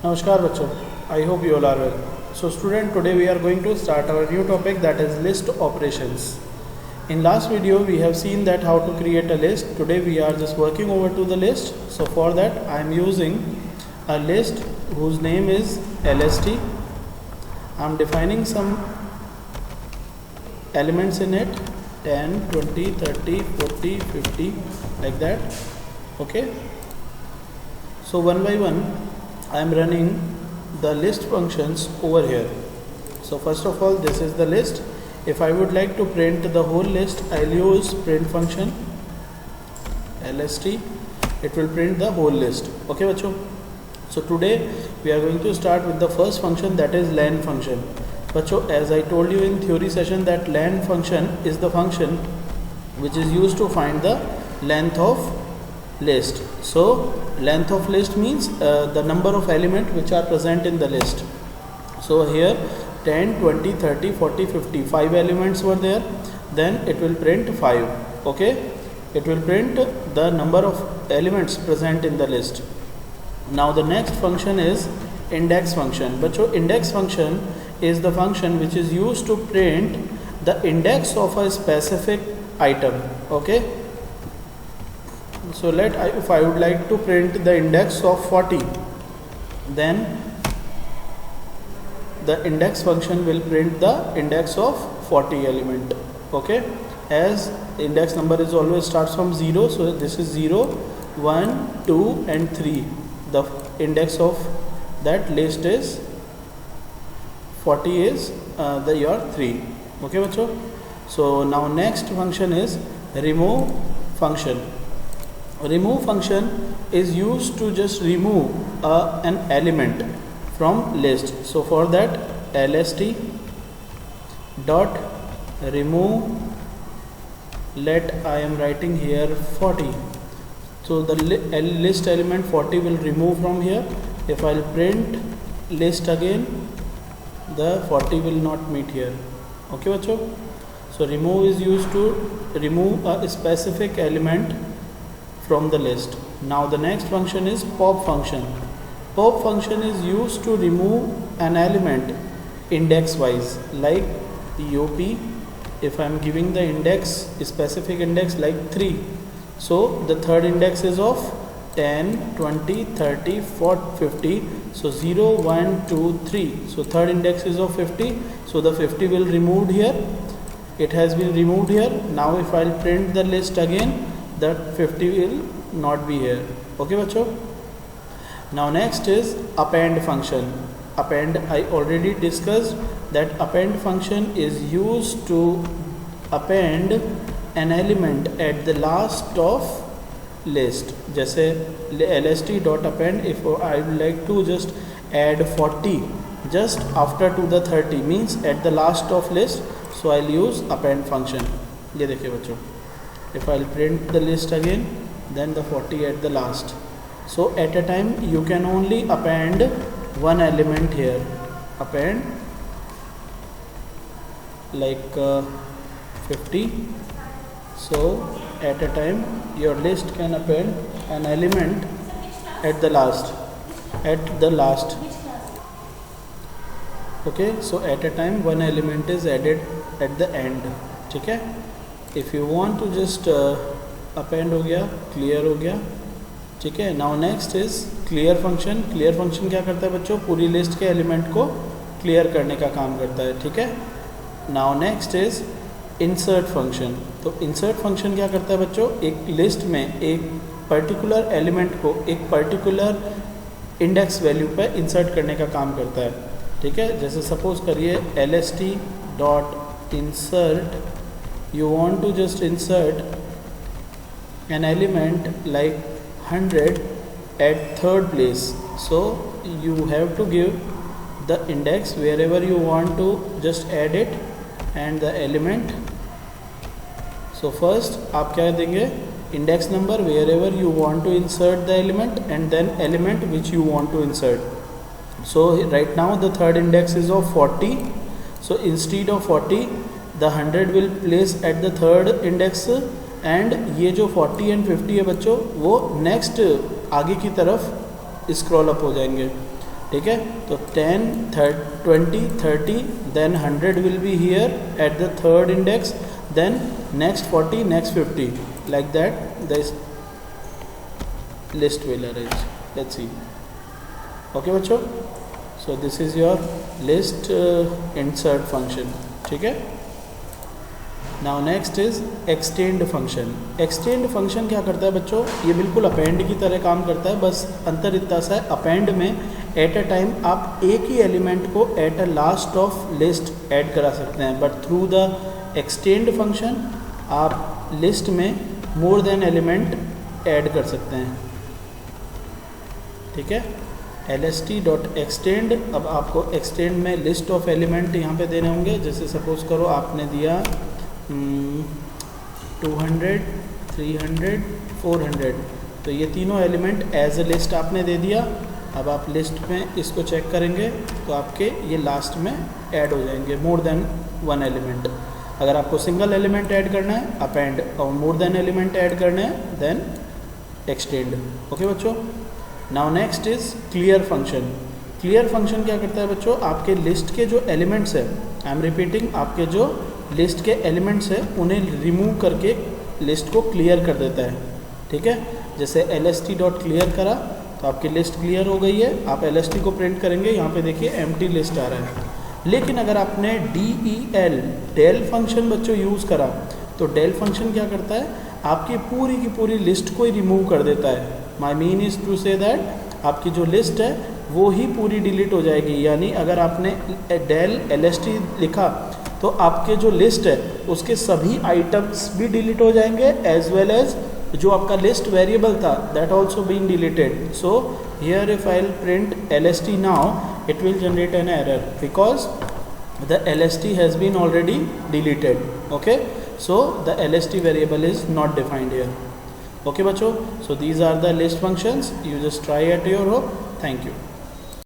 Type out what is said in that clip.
Namaskar bachcho, I hope you all are well. So student, today we are going to start our new topic, that is list operations. In last video we have seen that how to create a list. Today we are just working over to the list. So for that I am using a list whose name is LST. I am defining some elements in it, 10, 20, 30, 40, 50, like that. Okay. So one by one I am running the list functions over here. So first of all, this is the list. If I would like to print the whole list, I'll use print function lst. It will print the whole list. Okay bachcho. So today we are going to start with the first function, that is len function. Bachcho, as I told you in theory session that len function is the function which is used to find the length of list. So length of list means the number of elements which are present in the list. So here 10, 20, 30, 40, 50, 5 elements were there, then it will print 5. Okay, it will print the number of elements present in the list. Now the next function is index function. But so index function is the function which is used to print the index of a specific item. Okay, so if I would like to print the index of 40, then the index function will print the index of 40 element. Okay, as index number is always starts from 0, so this is 0, 1, 2 and 3. The index of that list is 40 is your 3. Okay bachcho. So now next function is remove function. Remove function is used to just remove an element from list. So for that lst dot remove, let I am writing here 40. So the list element 40 will remove from here. If I'll print list again, the 40 will not meet here. Okay bachcho. So remove is used to remove a specific element from the list. Now the next function is pop function. Pop function is used to remove an element index wise, like op. If I am giving the index, specific index like 3, so the third index is of 10, 20, 30, 40, 50. So 0, 1, 2, 3. So third index is of 50. So the 50 will removed here. It has been removed here. Now if I will print the list again, that 50 will not be here. Okay bachcho. Now next is append function. Append, I already discussed that append function is used to append an element at the last of list. जैसे lst dot append, if I would like to just add 40 just after to the 30, means at the last of list, so I'll use append function. ये देखिए बच्चों, if I'll print the list again, then the 40 at the last. So at a time you can only append one element here. Append like 50. So at a time your list can append an element at the last. Okay, so at a time one element is added at the end. ठीक है. If you want to just append हो गया, clear हो गया. ठीक है. Now next is clear function. Clear function क्या करता है बच्चों? पूरी लिस्ट के एलिमेंट को क्लियर करने का काम करता है. ठीक है. Now next is insert function. तो इंसर्ट फंक्शन क्या करता है बच्चों? एक लिस्ट में एक पर्टिकुलर एलिमेंट को एक पर्टिकुलर इंडेक्स वैल्यू पर इंसर्ट करने का काम करता है. ठीक है. जैसे सपोज करिए lst dot insert, you want to just insert an element like 100 at third place. So you have to give the index wherever you want to just add it and the element. So first आप क्या देंगे? Index number wherever you want to insert the element and then element which you want to insert. So right now the third index is of 40. So instead of 40, the 100 will place at the third index and ये जो 40 and 50 है बच्चों, वो next आगे की तरफ scroll up हो जाएंगे. ठीक है, तो 10, 20, 30, then 100 will be here at the third index, then next 40, next 50, like that this list will arrange. Let's see. Okay बच्चों, so this is your list insert function. ठीक है. Now next is extend function. Extend function क्या करता है बच्चों, ये बिल्कुल append की तरह काम करता है, बस अंतर इतना सा है, अपेंड में एट अ टाइम आप एक ही एलिमेंट को at a last of list add करा सकते हैं, but through the extend function आप लिस्ट में मोर देन एलिमेंट ऐड कर सकते हैं. ठीक है, lst.extend. अब आपको एक्सटेंड में लिस्ट ऑफ एलिमेंट यहाँ पे देने होंगे. जैसे सपोज करो आपने दिया 200, 300, 400, तो ये तीनों एलिमेंट एज अ लिस्ट आपने दे दिया. अब आप लिस्ट में इसको चेक करेंगे तो आपके ये लास्ट में ऐड हो जाएंगे मोर देन वन एलिमेंट. अगर आपको सिंगल एलिमेंट ऐड करना है अपेंड, और मोर देन एलिमेंट ऐड करना है देन एक्सटेंड. ओके बच्चों. Now next is clear function. Clear function क्या करता है बच्चों, आपके लिस्ट के जो एलिमेंट्स है, आई एम रिपीटिंग, आपके जो लिस्ट के एलिमेंट्स है उन्हें रिमूव करके लिस्ट को क्लियर कर देता है. ठीक है, जैसे lst.clear करा तो आपकी लिस्ट क्लियर हो गई है. आप lst को प्रिंट करेंगे, यहाँ पे देखिए एम्प्टी लिस्ट आ रहा है. लेकिन अगर आपने del फंक्शन बच्चों यूज़ करा तो del फंक्शन क्या करता है, आपकी पूरी की पूरी लिस्ट को ही रिमूव कर देता है. My mean is to say that आपकी जो लिस्ट है वो ही पूरी डिलीट हो जाएगी. यानी अगर आपने del lst लिखा तो आपके जो लिस्ट है उसके सभी आइटम्स भी डिलीट हो जाएंगे, एज वेल एज जो आपका लिस्ट वेरिएबल था that also being deleted. So here if I will print lst now it will generate an error because the lst has been already deleted. Okay, so the lst variable is not defined here. Okay bachcho, so these are the list functions. You just try at your home. Thank you.